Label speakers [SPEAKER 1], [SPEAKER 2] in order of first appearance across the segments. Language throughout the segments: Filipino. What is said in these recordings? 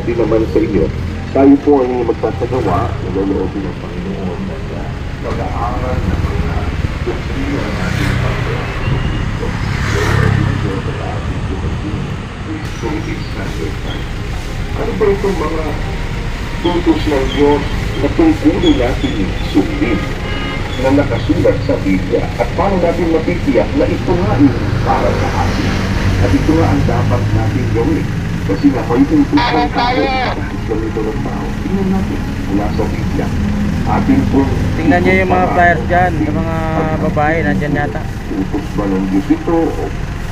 [SPEAKER 1] din naman sa inyo, tayo po ay magsasagawa ng loloobin ng Panginoon na pag-aaral ng mga doktrina ng ating Panginoon. Ano ba itong mga tutos ng Diyos na tungkulin natin sundin na nakasulat sa Biblia at paano natin mapitiyak na ito nga yung para sa atin at ito nga ang dapat natin gawin kasi nga may tutos ng tao tutos ito ng tao tingnan natin mula sa Biblia atin po
[SPEAKER 2] tingnan nyo yung mga flyers dyan ng mga babae nandyan yata
[SPEAKER 1] utos ba ng Diyos ito o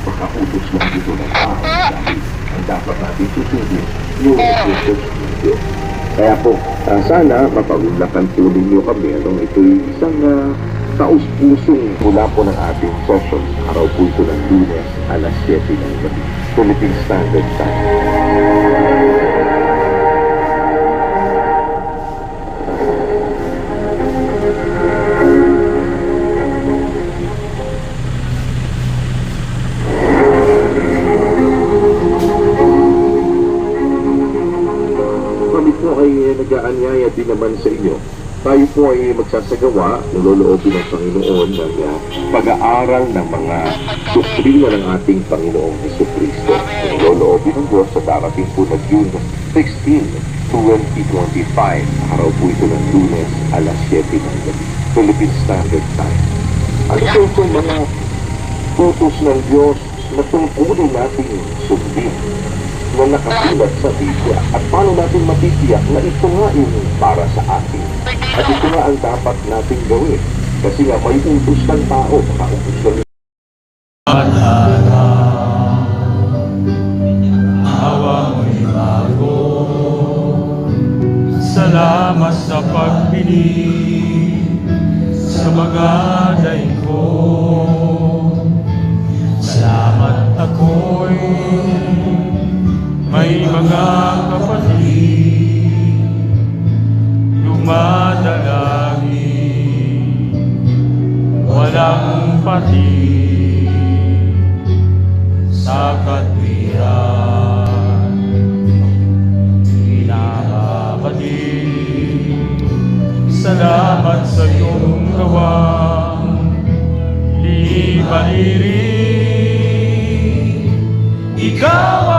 [SPEAKER 1] pagka-utos lang ito ng tao dahil ang dapat natin susundin yung utos ng Diyos. Kaya po, sana mapagulakan po ninyo kami. Ito'y isang taus-pusong mula po ng ating session. Araw po ito ng Lunes, alas 7 ng gabi. Philippine Standard Time. Nag-aanyaya din naman sa inyo. Tayo po ay magsasagawa ng loloobin ng Panginoon ng pag-aaral ng mga doktrina ng ating Panginoong Jesucristo. Ang loloobin ng Diyos sa darating po na June 16, 2025. Araw po ito ng Lunes, alas 7 ng gabi. Philippine Standard Time. Ano po itong mga tutos ng Diyos na tungkulin natin sundin na nakasulat sa Biblia at paano natin matitiyak na ito nga yung para sa atin at ito nga ang dapat natin gawin kasi nga may utos ng tao makautos ng
[SPEAKER 3] awa mo'y bago salamat sa pagpili sa mga daing ko salamat ako'y may mga kapatid dumadalangin walang pati sa katwiran pinakapatid salamat sa iyong gawang di maliri ikaw